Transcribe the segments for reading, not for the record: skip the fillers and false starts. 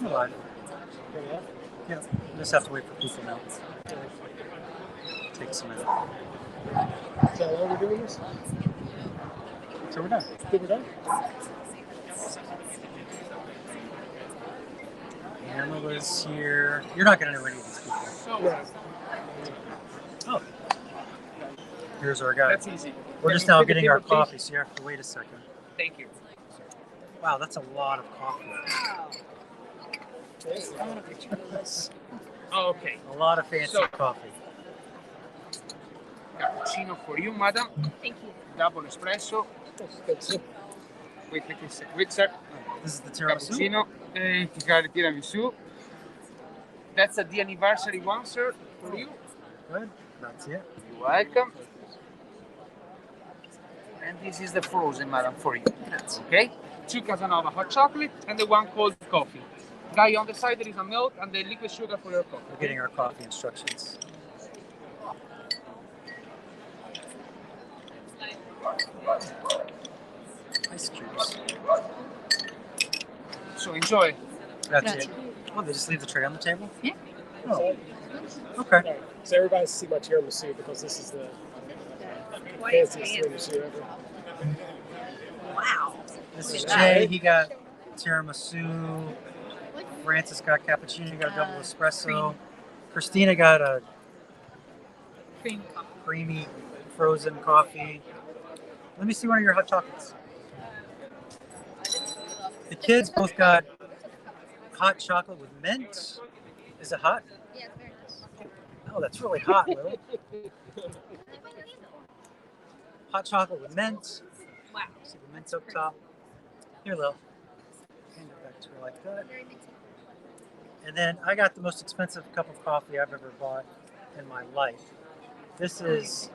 You're live. Yeah, just have to wait for people now. Takes a minute. So how long are we doing this? So we're done. Think we're done? Pamela's here. You're not going to know any of these people. Yeah. Oh. Here's our guy. That's easy. We're just now getting our coffee, so you have to wait a second. Thank you. Wow, that's a lot of coffee. Oh, okay. A lot of fancy coffee. Cappuccino for you, madam. Thank you. Double espresso. Wait, wait, sir. This is the tiramisu? Cappuccino. You got the tiramisu. That's the anniversary one, sir, for you. Good. That's it. You're welcome. And this is the frozen, madam, for you. Okay? 2 Casanova hot chocolate and the 1 cold coffee. Guy on the side, there is a milk and the liquid sugar for your coffee. We're getting our coffee instructions. Ice cubes. So enjoy. That's it. Oh, they just leave the tray on the table? Yeah. Oh. Okay. Right. So everybody see my tiramisu because this is the fanciest tiramisu ever. Wow. This is Jay. He got tiramisu. Francis got cappuccino. He got a double espresso. Cream. Christina got a Cream coffee. creamy frozen coffee. Let me see one of your hot chocolates. The kids both got hot chocolate with mint. Is it hot? Yeah, it's very nice. Oh, that's really hot, Lil. Hot chocolate with mint. Wow. See the mint's up top. Here, Lil. Hand it back to her like that. Very minty. And then I got the most expensive cup of coffee I've ever bought in my life. This is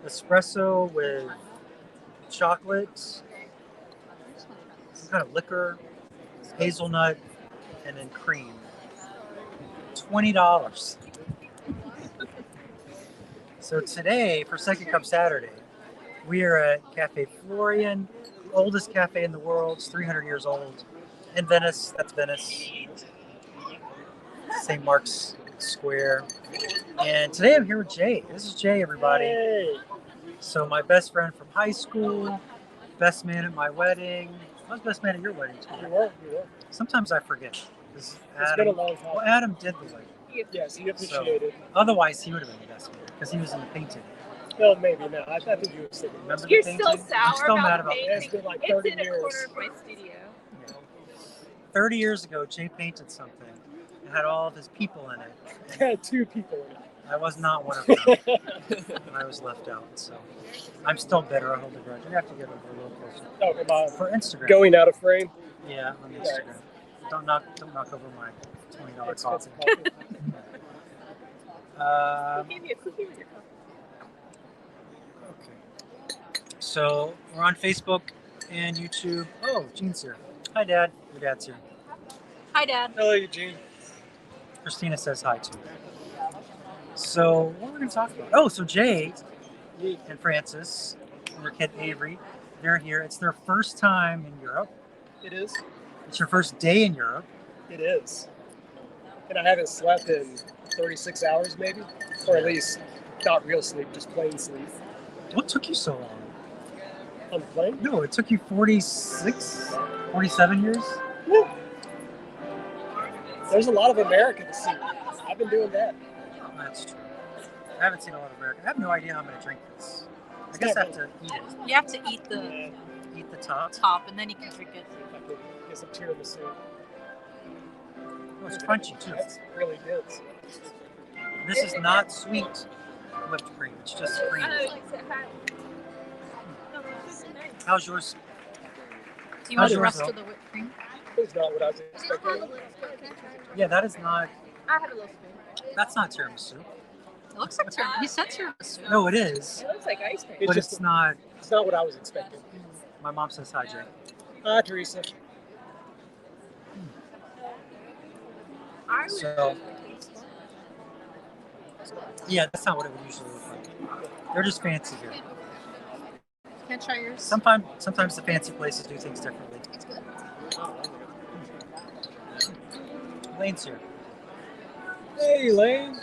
espresso with chocolate, some kind of liquor, hazelnut, and then cream. $20. So today, for Second Cup Saturday, we are at Cafe Florian, the oldest cafe in the world. It's 300 years old. In Venice, that's Venice. St. Mark's Square. And today I'm here with Jay. This is Jay, everybody. Hey. So my best friend from high school, best man at my wedding. I was best man at your wedding too. You were. Sometimes I forget. It's been a long time. Well, Adam did the wedding. Yes, he appreciated. Otherwise, he would have been the best man because he was in the painting. Well, maybe not. I think you were thinking. Remember You're the still painting? sour I'm still mad about about the that. It's been like It's 30 in a years. corner of my studio. 30 years ago, Jay painted something. It had all of his people in it. It had 2 people in it. I was not one of them. I was left out. So I'm still bitter. I hold a grudge. I have to get over a little closer. Oh, come on. For Instagram. Going out of frame. Yeah, on Instagram. Don't knock over my $20 Expensive coffee. coffee. Who gave you a cookie with your coffee? Okay. So we're on Facebook and YouTube. Oh, Gene's here. Hi, Dad. Your dad's here. Hi, Dad. Hello, Eugene. Christina says hi too. So what are we going to talk about? Oh, so Jay and Francis and their kid Avery, they're here. It's their first time in Europe. It is. It's your first day in Europe. It is. And I haven't slept in 36 hours, maybe, or at least not real sleep, just plain sleep. What took you so long? On the plane? No, it took you 46, 47 years? Woo. There's a lot of America to see. I've been doing that. That's true. I haven't seen a lot of America. I have no idea how I'm going to drink this. I guess I have to eat it. You have to eat the Eat the top. top, and then you can drink it. I could get some tiramisu. Oh, it's crunchy too. That's really good. This is not sweet whipped cream. It's just cream. How's yours? Do you want How's the rest yours, of the whipped cream? It's not what I was expecting. Yeah, that is not. I have a little spoon. That's not tiramisu. It looks like tiramisu. You said tiramisu. No, it is, It looks like ice cream. but just- it's not. It's not what I was expecting. My mom says hi, Jay. Hi, Teresa. So, yeah, that's not what it would usually look like. They're just fancy here. Can I try yours? Sometimes the fancy places do things differently. It's good. Lane's here. Hey, Lane.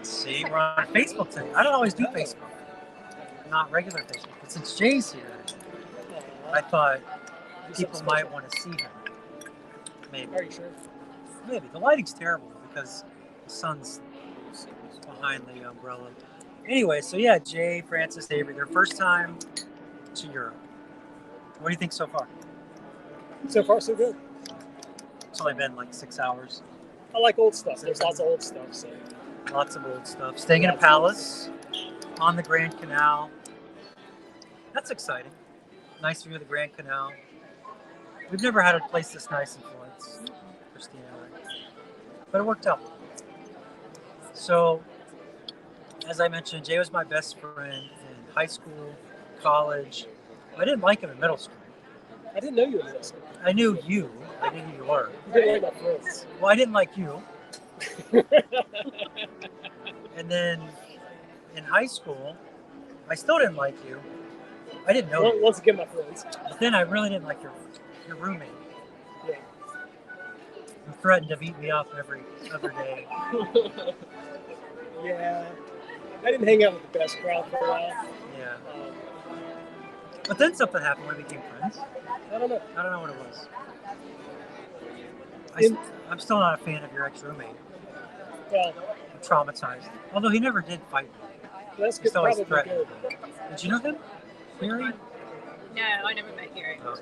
See, we're on Facebook today. I don't always do Facebook. Not regular Facebook. But since Jay's here, I thought people might want to see him. Maybe. Are you sure? Maybe. The lighting's terrible because the sun's behind the umbrella. Anyway, so yeah, Jay, Francis, Avery, their first time to Europe. What do you think so far? So far, so good. It's only been like 6 hours. I like old stuff. There's lots of old stuff. So Lots of old stuff. Staying in a palace on the Grand Canal. That's exciting. Nice view of the Grand Canal. We've never had a place this nice in Florence, Christina and I. But it worked out. So, as I mentioned, Jay was my best friend in high school, college. I didn't like him in middle school. I didn't know you were this. I knew you. I knew who you were. You didn't like my friends. Well, I didn't like you. And then in high school, I still didn't like you. I didn't know you. Once again, my friends. But then I really didn't like your roommate. Yeah. Who threatened to beat me up every other day. Yeah. I didn't hang out with the best crowd for a while. Yeah. But then something happened when we became friends. I don't know. I don't know what it was. In- I'm still not a fan of your ex-roommate. Well, I'm traumatized. Although he never did fight me. that's He's good. always Probably threatened. good. Did you know him? Barry? No, I never met Gary. Okay.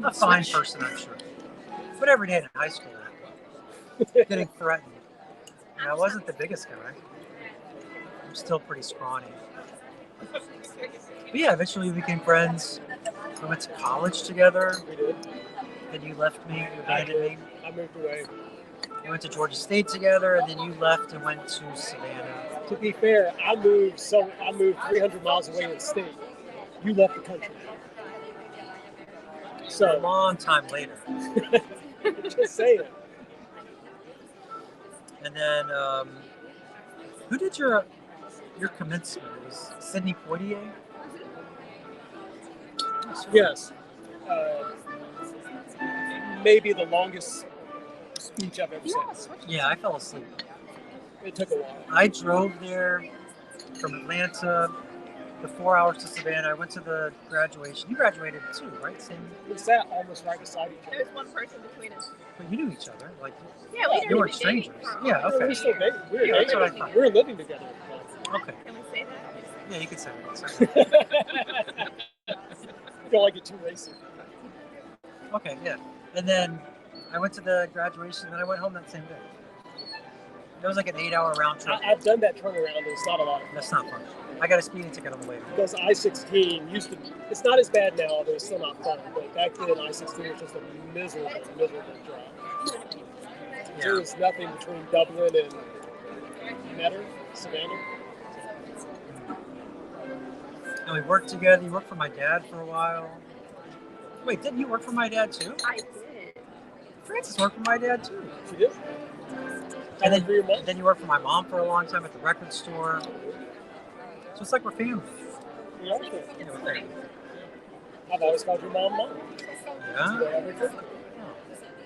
A fine person, I'm sure. But every day in high school, getting threatened. And I wasn't the biggest guy. I'm still pretty scrawny. But yeah, eventually we became friends. We went to college together. We did. Then you left me, you abandoned me. I moved away. We went to Georgia State together, and then you left and went to Savannah. To be fair, I moved 300 miles away in the state. You left the country. A So, long time later. just saying. And then, who did your commencement? It was Sidney Poitier? Yes. Maybe the longest speech I've ever said. Yeah, I fell asleep. It took a while. I drove there from Atlanta, the 4 hours to Savannah. I went to the graduation. You graduated too, right? Same. We sat almost right beside each There other. was one person between us. But you knew each other. Like, Yeah, we didn't you weren't even date strangers. for a Yeah, while. We were okay. still dating. We were Yeah, that's dating. what I thought. We were living together. Okay. Can we say that? Yeah, you could say that. I feel like it's too racist. Okay, yeah. And then I went to the graduation, and then I went home that same day. It was like an 8-hour round trip. I've done that turnaround, and it's not a lot of fun. That's not fun. I got a speeding ticket on the way. Because I-16 used to, it's not as bad now, but it's still not fun. But back then, I-16 was just a miserable drive. There Yeah. was nothing between Dublin and Metter, Savannah. And we worked together. You worked for my dad for a while. Wait, didn't you work for my dad too? I did. Francis worked for my dad too. She did. And For your mom? then you worked for my mom for a long time at the record store. So it's like we're family. We are sure. You know, we're family. I've always called your mom Mom. Yeah?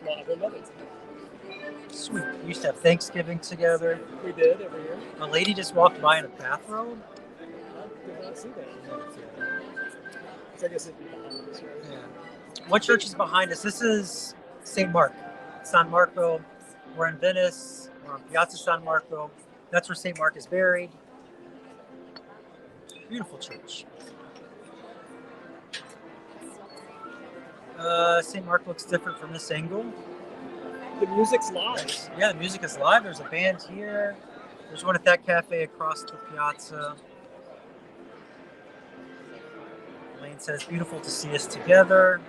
Mother, mother. Sweet. We used to have Thanksgiving together. We did every year. A lady just walked by in a bathrobe. I did not see that. So I guess it'd be behind us, right? Yeah. What church is behind us? This is St. Mark. San Marco. We're in Venice. We're on Piazza San Marco. That's where St. Mark is buried. Beautiful church. St. Mark looks different from this angle. The music's live. Yeah, the music is live. There's a band here. There's one at that cafe across the piazza. Lane says, beautiful to see us together.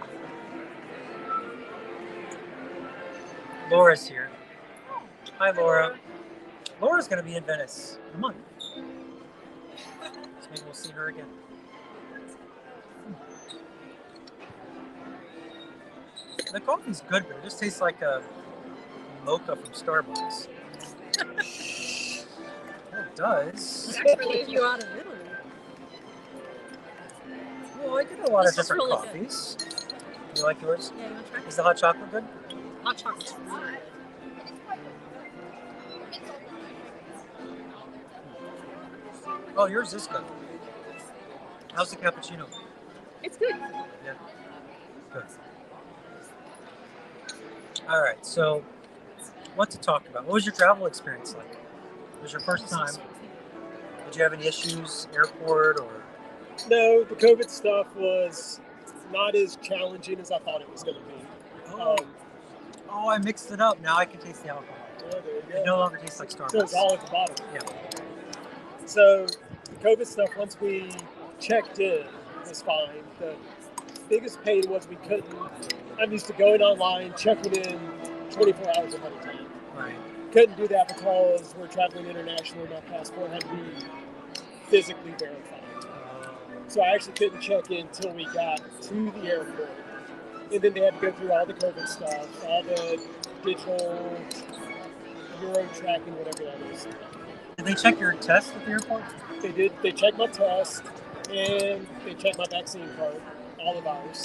Laura's here. Hi, Laura. Laura's going to be in Venice in a month. So maybe we'll see her again. The coffee's good, but it just tastes like a mocha from Starbucks. Well, it does. It's actually you out of Italy. Well, I get a lot of This is different really good. coffees. You like yours? Yeah, you want to try? Is the hot chocolate good? Hot chocolate's really good. Oh, yours is good. How's the cappuccino? It's good. Yeah. Good. All right. So, what to talk about? What was your travel experience like? It was your first time. Did you have any issues, airport or? No, the COVID stuff was not as challenging as I thought it was going to be. Oh, oh, I mixed it up. Now I can taste the alcohol. Yeah, there you It go. no longer tastes like So it's Starbucks. all at the bottom. Yeah. So the COVID stuff, once we checked in, was fine. The biggest pain was we couldn't. I'm used to going online, checking in 24 hours ahead of time. Right. Couldn't do that because we're traveling internationally. My passport had to be physically verified. So I actually couldn't check in until we got to the airport. And then they had to go through all the COVID stuff, all the digital Euro tracking, whatever that is. Did they check your test at the airport? They did. They checked my test and they checked my vaccine card, all of ours.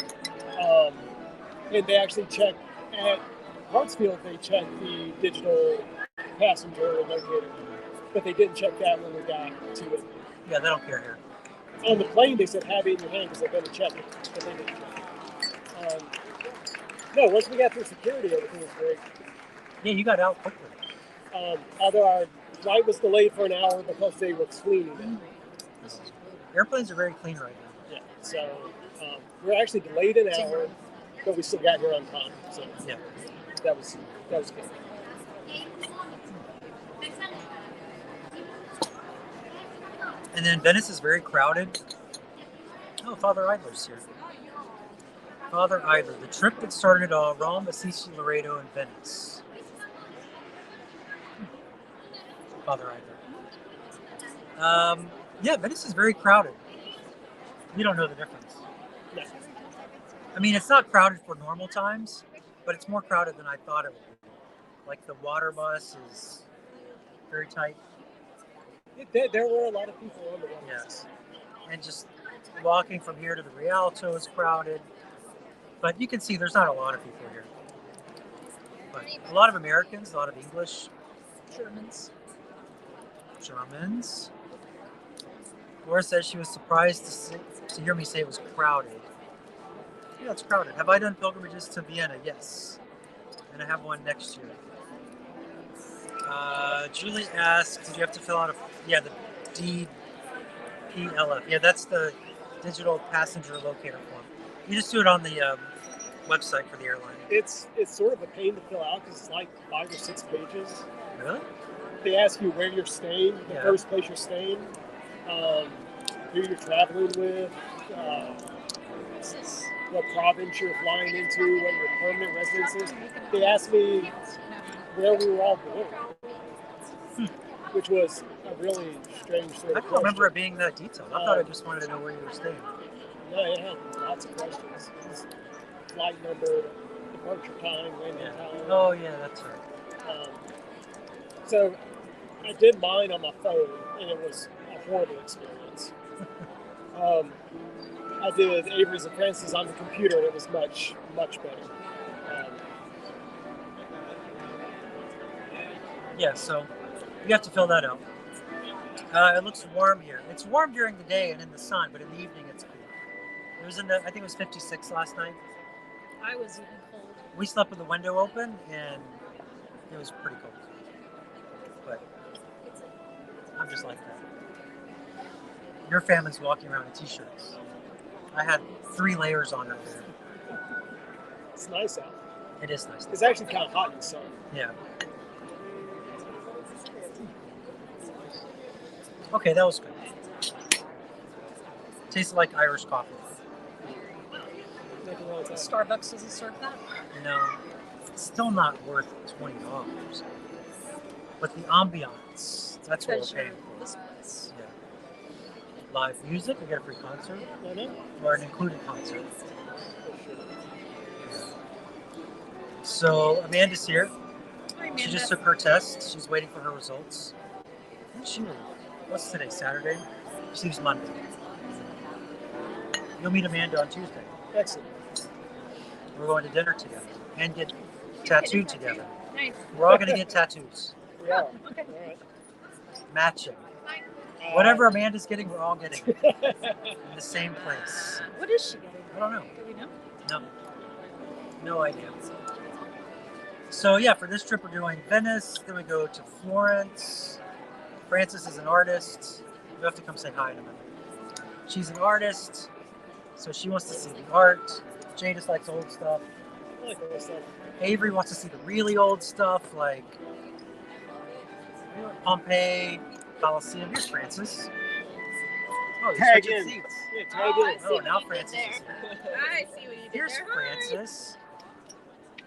And they actually checked at Hartsfield. They checked the digital passenger locator, but they didn't check that when we got to it. Yeah, they don't care here. On the plane, they said have it in your hand because they're going to check it, but they didn't check it. No, once we got through security, everything was great. Yeah, you got out quickly. Although our flight was delayed for an hour because they were cleaning it. Airplanes are very clean right now. Yeah, so we were actually delayed an hour, but we still got here on time. So Yeah. that was good. And then Venice is very crowded. Oh, Father Idler's here. Father Idler, the trip that started it all, Rome, Assisi, Loreto, and Venice. Father Idler. Yeah, Venice is very crowded. You don't know the difference. No. I mean, it's not crowded for normal times, but it's more crowded than I thought it would be. Like the water bus is very tight. There were a lot of people on the bus. Yes. And just walking from here to the Rialto is crowded. But you can see there's not a lot of people here. But a lot of Americans, a lot of English. Germans. Laura says she was surprised to hear me say it was crowded. Yeah, it's crowded. Have I done pilgrimages to Vienna? Yes. And I have one next year. Julie asked, did you have to fill out the DPLF. Yeah, that's the digital passenger locator form. You just do it on the website for the airline. It's sort of a pain to fill out because it's like 5 or 6 pages. Really? They ask you where you're staying, the first place you're staying, who you're traveling with, what province you're flying into, what your permanent residence is. They asked me where we were all born, which was a really strange sort of I don't remember it being that detailed. I thought I just wanted to know where you were staying. No, it had lots of questions. Flight number, departure time, landing time. Oh, yeah, that's right. So I did mine on my phone, and it was a horrible experience. I did Avery's and Francis on the computer, and it was much, much better. Yeah, so you have to fill that out. It looks warm here. It's warm during the day and in the sun, but in the evening it's cool. It was I think it was 56 last night. I was even cold. We slept with the window open, and it was pretty cold. But I'm just like that. Your family's walking around in t-shirts. I had 3 layers on earlier. It's nice out. It is nice. It's actually kind of hot in the sun. Yeah. Okay, that was good. Tasted like Irish coffee. Nothing wrong with that. Starbucks doesn't serve that. No, it's still not worth $20. But the ambiance, that's what we're paying for. This place. Yeah. Live music, we get a free concert, I know. or an included concert. So Amanda's here. Hi, Amanda. She just took her test. She's waiting for her results. When did she leave? What's today? Saturday? She leaves Monday. You'll meet Amanda on Tuesday. Excellent. We're going to dinner together and get tattooed together. Nice. We're all going to get tattoos. Yeah. Okay. All right. Matching. Fine. Whatever Amanda's getting, we're all getting it. In the same place. What is she getting? I don't know. Do we know? No. No idea. So yeah, for this trip we're doing Venice, then we go to Florence. Frances is an artist. You have to come say hi in a minute. She's an artist, so she wants to see the art. Jay just likes old stuff. I like all that stuff. Avery wants to see the really old stuff like Pompeii, Colosseum. Here's Frances. Oh, you Tag switching in. seats. Yeah, tag Oh, I in. see Oh, what now you did Frances there. is here. I see what you did Here's there. Hi. Frances.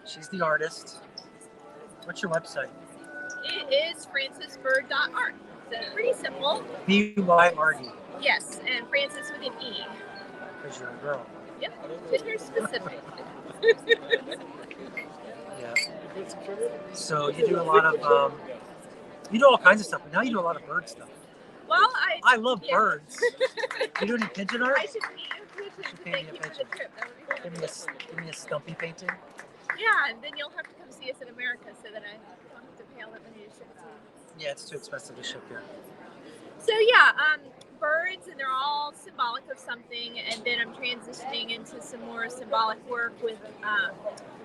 She's the artist. What's your website? It is francisbird.art. So pretty simple. B-Y-R-D, Yes, and Francis with an E. because you're a girl. Yep, gender specific. Yeah. So you do a lot of, you do all kinds of stuff, but now you do a lot of bird stuff. Well, I love yeah. birds. You do any pigeon art? I should pay you a pigeon Should to pay thank me a you for pigeon. the trip. That would be Give me a stumpy painting. Yeah, and then you'll have to come see us in America so that I don't have to pay all that money to ship it to you. Yeah, it's too expensive to ship here. So yeah, birds, and they're all symbolic of something. And then I'm transitioning into some more symbolic work with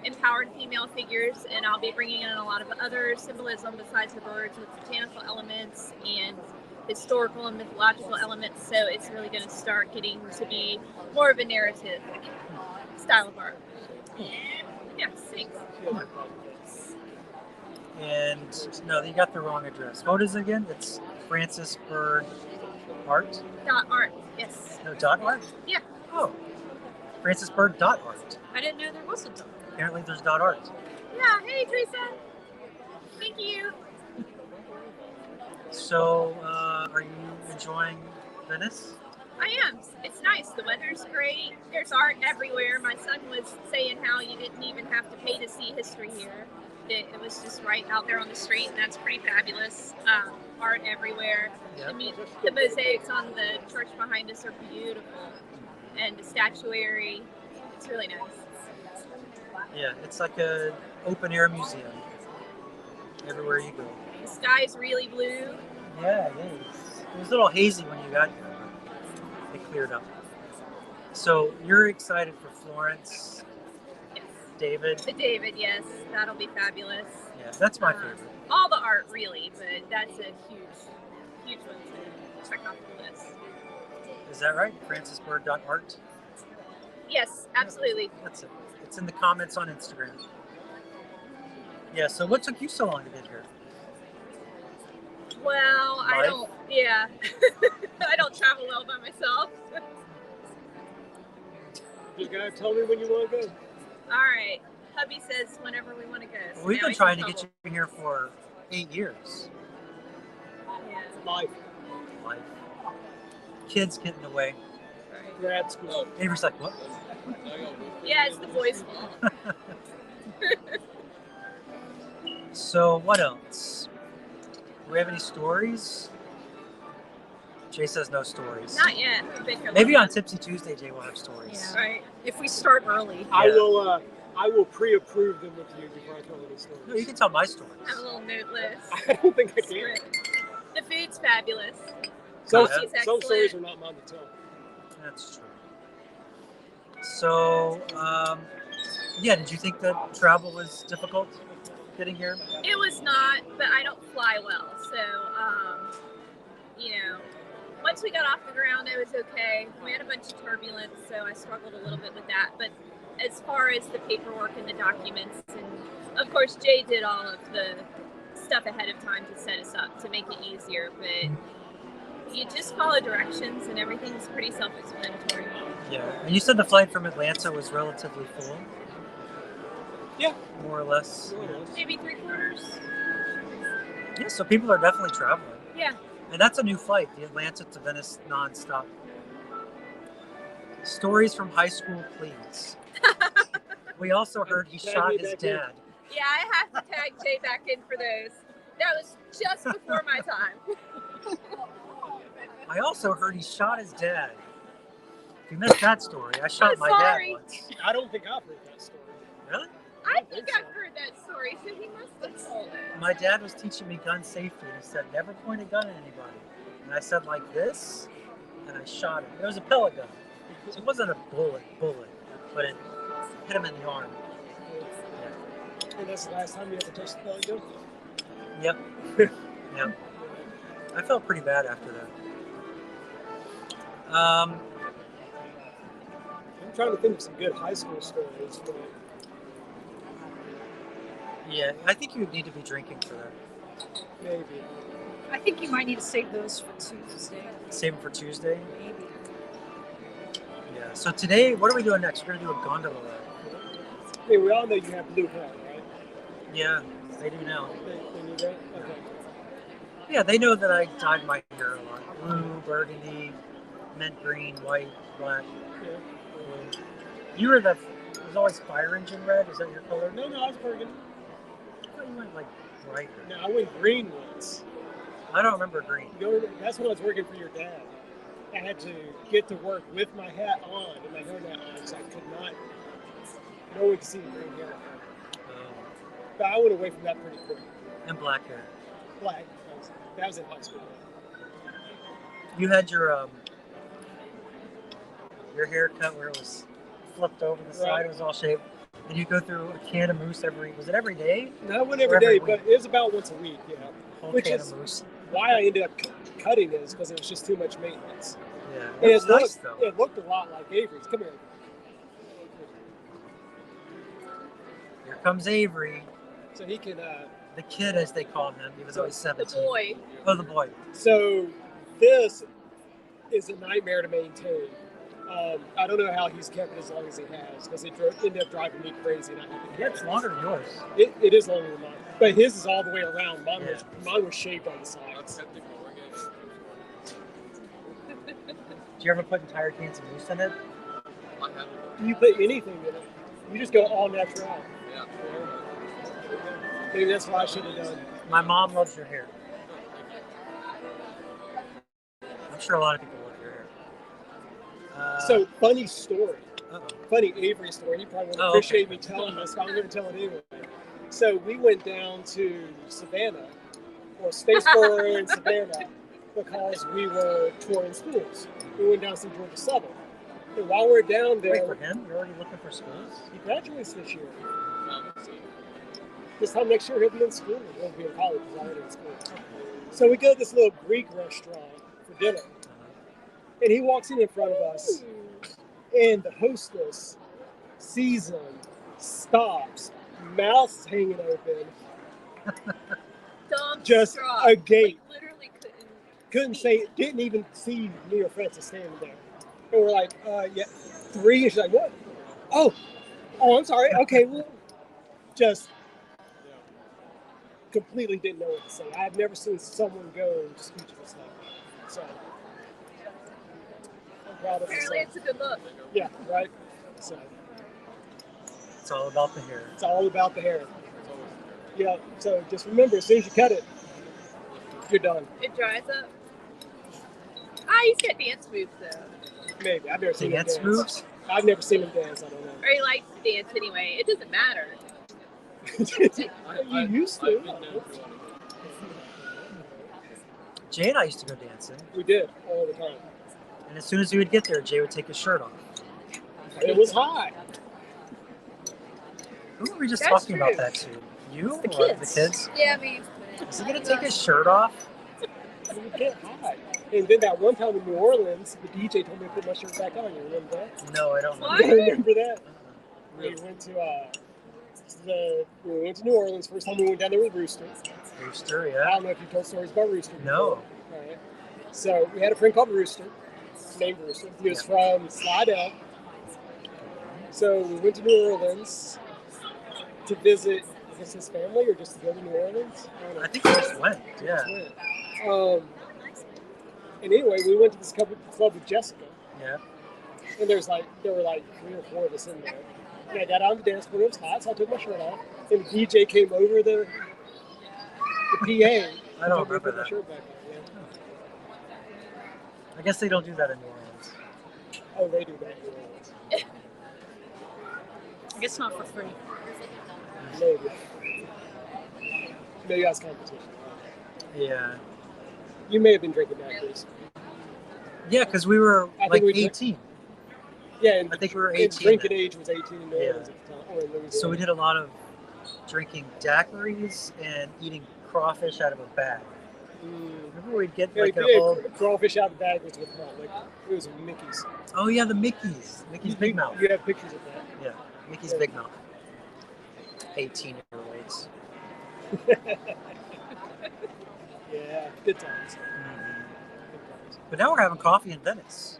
empowered female figures, and I'll be bringing in a lot of other symbolism besides the birds with botanical elements and historical and mythological elements. So it's really going to start getting to be more of a narrative style of art. Yeah, thanks. And no, you got the wrong address. What is it again? It's Francis Bird Art? .art, yes. No, dot art? Yeah. Oh. Francis Bird dot art. I didn't know there was a dot. Apparently there's dot art. Yeah, hey Teresa. Thank you. So, are you enjoying Venice? I am. It's nice. The weather's great. There's art everywhere. My son was saying how you didn't even have to pay to see history here. It was just right out there on the street, and that's pretty fabulous. Art everywhere. Yeah. The mosaics on the church behind us are beautiful, and the statuary. It's really nice. Yeah, it's like an open air museum everywhere you go. The sky's really blue. Yeah, it is. It was a little hazy when you got here, but it cleared up. So you're excited for Florence, Yes. David? The David, yes, that'll be fabulous. Yeah, that's my favorite. All the art, really, but that's a huge one to check off the list. Is that right? FrancisBird.art? Yes, absolutely. That's it. It's in the comments on Instagram. Yeah, so what took you so long to get here? Well, I Life? don't, yeah. I don't travel well by myself. You gotta tell me when you want to go. All right. Hubby says whenever we want to go. So We've now been he's trying in to get trouble. you here for 8 years. Yeah, Life, Life. Kids get in the way. right. grad school. Avery's like, what? Yeah, it's the boys' fault. So what else? Do we have any stories? Jay says no stories. Not yet. We've been here Maybe long on Tipsy Tuesday, Jay will have stories. enough. Right. If we start early. I Yeah. will pre-approve them with you before I tell any stories. No, you can tell my stories. I have a little note list. I don't think I can. Script. The food's fabulous. Some, Coffee's some excellent. stories are not mine to tell. That's true. So, yeah, did you think that travel was difficult getting here? It was not, but I don't fly well. So, you know, once we got off the ground, it was okay. We had a bunch of turbulence, so I struggled a little bit with that. But as far as the paperwork and the documents, and of course, Jay did all of the stuff ahead of time to set us up to make it easier. But you just follow directions, and everything's pretty self-explanatory. Yeah. And you said the flight from Atlanta was relatively full, Yeah. more or less. Maybe 3/4. Yeah, so people are definitely traveling. Yeah. And that's a new flight, the Atlanta to Venice nonstop. Stories from high school, please. We also heard he Tag shot me his back in. dad. Yeah, I have to tag Jay back in for those. That was just before my time. I also heard he shot his dad. If you missed that story, I shot I'm my sorry. dad once. I don't think I've heard that story. Really? I think I've heard that story, so he must have told it. My dad was teaching me gun safety, and he said, never point a gun at anybody. And I said, like this, and I shot him. It was a pellet gun. So it wasn't a bullet, but it hit him in the arm. Yeah. And that's the last time you ever touched the pellet gun? Yep. Yep. I felt pretty bad after that. I'm trying to think of some good high school stories, but Yeah, I think you would need to be drinking for that. maybe. I think you might need to save those for Tuesday. Save them for Tuesday. Maybe. Yeah. So today, what are we doing next? We're gonna do a gondola ride. Hey, we all know you have blue hair, right? Yeah, they do now. They knew that? Okay. Yeah, they know that I dyed my hair a lot. Blue, burgundy, mint green, white, black. Yeah. Blue. You were the. There's always fire engine red. Is that your color? No, I was burgundy. I thought you went like brighter. No, I went green once. I don't remember green. That's when I was working for your dad. I had to get to work with my hat on and my hairnet on, so I could not. No one could see the green hair. But I went away from that pretty quick. And black hair. Black. That was in high school. You had your haircut where it was flipped over the side. Right. It was all shaved. And you go through a can of mousse was it every day? No, I went every Or every day, but it was about once a week, yeah. Whole Which can is of mousse. why I ended up cutting it, is because it was just too much maintenance. Yeah. And It was nice though. It looked a lot like Avery's. Come here. Here comes Avery, So he can. the kid as they call him, even though he's The 17. boy. Oh, the boy. So this is a nightmare to maintain. I don't know how he's kept it as long as he has, because it ended up driving me crazy. And I had to Yeah, it's longer than yours. It is longer than mine, but his is all the way around. Mine was shaped on the sides. Do you ever put entire cans of mousse in it? You put anything in it, you just go all natural. Yeah. Maybe that's what I should have done. My mom loves your hair. I'm sure a lot of people love your hair. So funny story, Uh-oh. funny Avery story. You probably won't Oh, appreciate okay. me telling this, but I'm going to tell it anyway. So we went down to Savannah, or Statesboro in Savannah, because we were touring schools. We went down to see Georgia Southern. And while we're down there, Wait, for him? You're already looking for schools? he graduates this year. This time next year, he'll be in school. He won't be in college, he's already in school. So we go to this little Greek restaurant for dinner. And he walks in front of us, and the hostess sees him, stops, mouth's hanging open, Dumb just straw. agape. Like, literally Couldn't say, didn't even see me or Francis standing there. And we're like, yeah, 3. And she's like, what? Oh, I'm sorry. Okay, well, just completely didn't know what to say. I've never seen someone go speechless like that. So, I'm proud of Apparently, myself. it's a good look. Yeah, right? So, It's all about the hair. it's all about the hair. Yeah, so just remember, as soon as you cut it, you're done. It dries up. Ah, he's got dance moves though. Maybe. I've never seen him Dance dance. moves? I've never seen him dance. I don't know. Or he likes to dance anyway. It doesn't matter. You used to. Jay and I used to go dancing. We did all the time. And as soon as we would get there, Jay would take his shirt off. It was hot. Who were we just That's talking about true. that to? You The or kids. the kids? Yeah, I mean. Is he going to take his shirt off? It would get hot. And then that one time in New Orleans, the DJ told me to put my shirt back on. You remember that? No, I don't know. What? You remember that? We went to New Orleans. First time we went down there with Rooster. Rooster, I yeah. don't know if you told stories about Rooster. No. Before. All right. So we had a friend called Rooster, named Rooster. He was from Slidell. So we went to New Orleans to visit, I guess, his family, or just to go to New Orleans. I don't know. I think we just went, yeah. And anyway, we went to this club with Jessica, Yeah. and there were like 3 or 4 of us in there. And I got on the dance floor. It was hot, so I took my shirt off. And the DJ came over the PA. I don't and told me to remember put my that. shirt back on. Yeah. I guess they don't do that in New Orleans. Oh, they do that in New Orleans. I guess not for free. Maybe. Maybe that's competition. Yeah. You may have been drinking daiquiris. Yeah, because we were I like think we 18. Yeah, and I think we were and 18 drinking then. age was 18 in New Orleans at the time. Or in Louisiana. So we did a lot of drinking daiquiris and eating crawfish out of a bag. Remember we'd get like a whole... crawfish out of the bag was with mom. Like, it was Mickey's. Oh yeah, the Mickey's. Mickey's Big Mouth. You have pictures of that. Yeah, Mickey's Big Mouth. 18-year-olds. Yeah, good times. But now we're having coffee in Venice.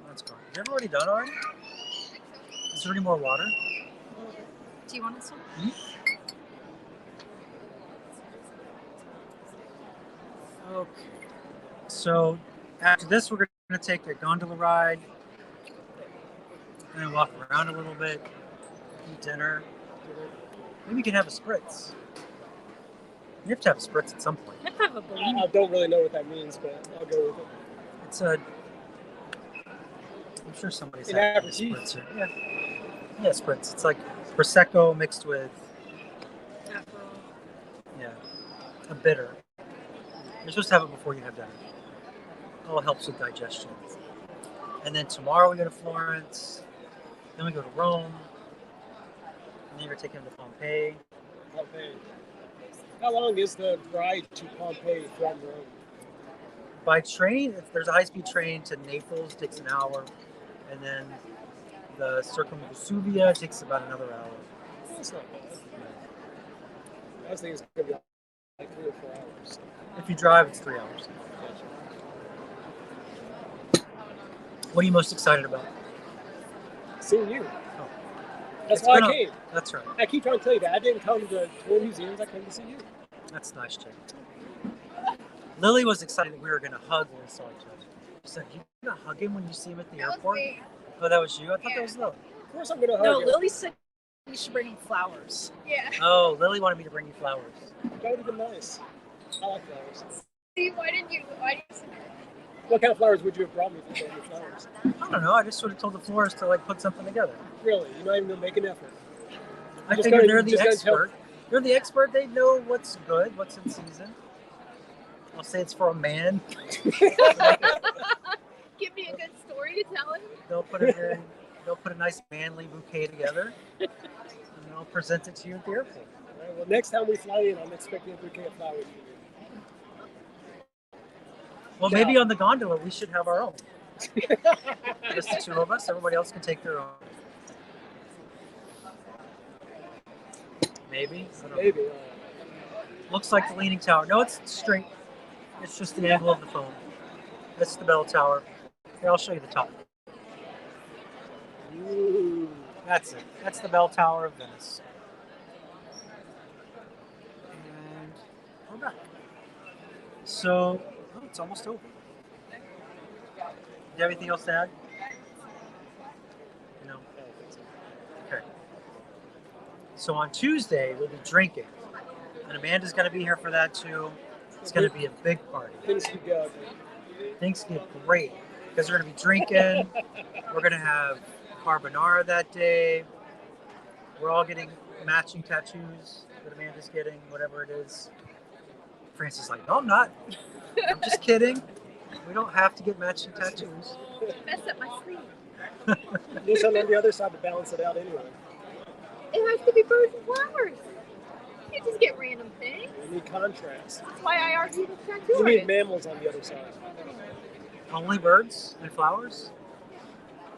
Let's go. Is everybody done already? Is there any more water? Do you want some? Okay. So after this, we're going to take a gondola ride and then walk around a little bit, eat dinner. Maybe we can have a spritz. You have to have a spritz at some point. I have a balloon. I don't really know what that means, but I'll go with it. It's a... I'm sure somebody's An had a aperitif. spritzer. Yeah. Yeah, spritz. It's like Prosecco mixed with, yeah, a bitter. You're supposed to have it before you have dinner. It all helps with digestion. And then tomorrow we go to Florence. Then we go to Rome. And then you're taking them to Pompeii. Pompeii. How long is the ride to Pompeii from Rome? By train, if there's a high-speed train to Naples, it takes an hour. And then the Circumvallivia takes about another hour. That's not bad. I was thinking it's going to be like 3 or 4 hours. If you drive, it's 3 hours. What are you most excited about? Seeing you. Oh. That's It's why been I came. That's right. I keep trying to tell you that. I didn't come to tour museums. I came to see you. That's nice, Jake. Lily was excited that we were going to hug when we saw each other. She said, "You going to hug him when you see him at the airport?" Me. Oh, that was you? I thought that was Lily. Of course I'm going to hug No, you. Lily said you should bring him flowers. Yeah. Oh, Lily wanted me to bring you flowers. That would have been nice. I like flowers. See, why didn't you say What kind of flowers would you have brought me if you brought me flowers? I don't know. I just sort of told the florist to like put something together. Really? You're not even going to make an effort. I Just figured gotta- they're the just gotta expert. They're the expert. They know what's good, what's in season. I'll say it's for a man. Give me a good story to tell him? They'll put it in. They'll put a nice manly bouquet together, and they'll present it to you at the airport. All right, well, next time we fly in, I'm expecting a bouquet of flowers from you. Well, maybe on the gondola we should have our own. Just the two of us. Everybody else can take their own. Maybe. I don't know. Maybe. Looks like the Leaning Tower. No, it's straight. It's just the angle of the phone. That's the bell tower. Here, I'll show you the top. Ooh. That's it. That's the bell tower of Venice. And we're back. So, oh, it's almost over. Do you have anything else to add? No. Okay. So on Tuesday, we'll be drinking. And Amanda's going to be here for that too. It's going to be a big party. Things could go. Things get great because we're going to be drinking. We're going to have carbonara that day. We're all getting matching tattoos that Amanda's getting, whatever it is. Francis is like, no, I'm not. I'm just kidding. We don't have to get matching tattoos. Mess up my sleeve. Need something on the other side to balance it out anyway. It has to be birds and flowers. You just get random things. You need contrast. That's why I argue with tattoo You need artists. mammals on the other side. Only birds and flowers?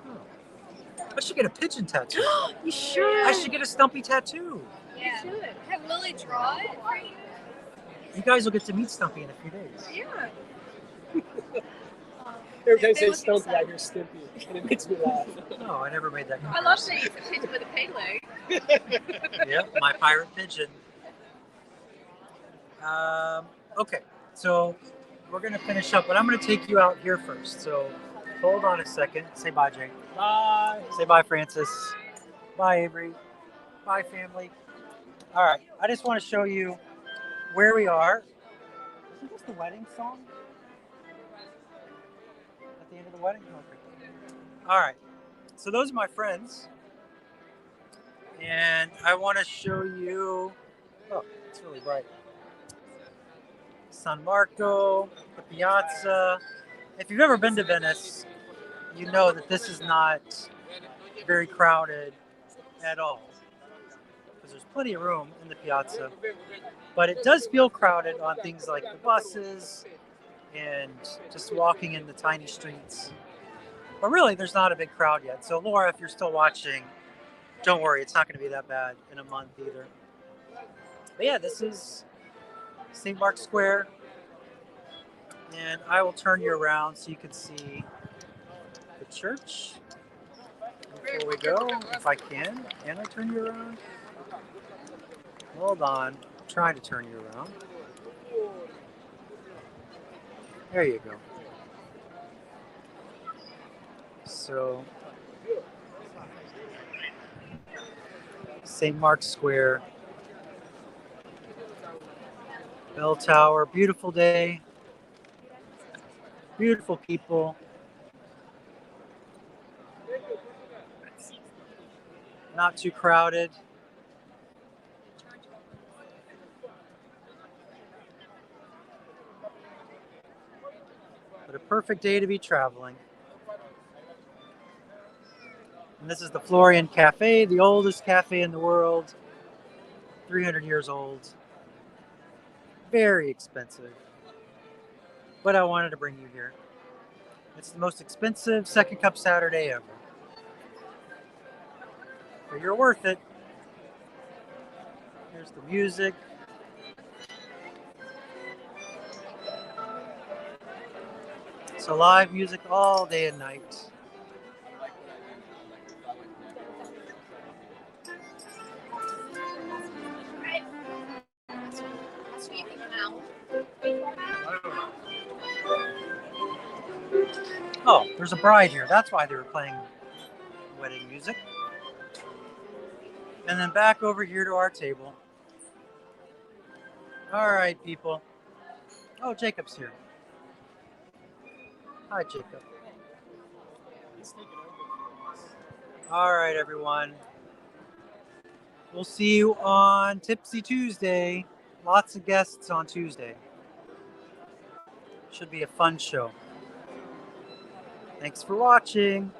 Oh. I should get a pigeon tattoo. You should. I should get a Stumpy tattoo. Yeah. You should. Have Lily draw it for you. You guys will get to meet Stumpy in a few days. Yeah. Every time you They say look Stumpy, I excited. hear Stimpy, and it makes me laugh. No, I never made that I love comparison. that he's a pigeon with a peg leg. Yep, my pirate pigeon. Okay, so we're going to finish up, but I'm going to take you out here first. So hold on a second. Say bye, Jake. Bye. Say bye, Francis. Bye, Avery. Bye, family. All right, I just want to show you where we are. Isn't this the wedding song? At the end of the wedding? Okay. All right. So those are my friends. And I want to show you, oh, it's really bright. San Marco, the Piazza. If you've ever been to Venice, you know that this is not very crowded at all, because there's plenty of room in the Piazza. But it does feel crowded on things like the buses and just walking in the tiny streets. But really, there's not a big crowd yet. So Laura, if you're still watching, don't worry, it's not going to be that bad in a month either. But yeah, this is St. Mark's Square. And I will turn you around so you can see the church. Before we go, if I can I turn you around? Hold on, I'm trying to turn you around. There you go. So, St. Mark's Square, Bell Tower, beautiful day, beautiful people. Not too crowded. But a perfect day to be traveling. And this is the Florian Cafe, the oldest cafe in the world, 300 years old. Very expensive. But I wanted to bring you here. It's the most expensive Second Cup Saturday ever. But you're worth it. Here's the music. So live music all day and night. Oh, there's a bride here. That's why they were playing wedding music. And then back over here to our table. All right, people. Oh, Jacob's here. Hi, Jacob. All right, everyone. We'll see you on Tipsy Tuesday. Lots of guests on Tuesday. Should be a fun show. Thanks for watching.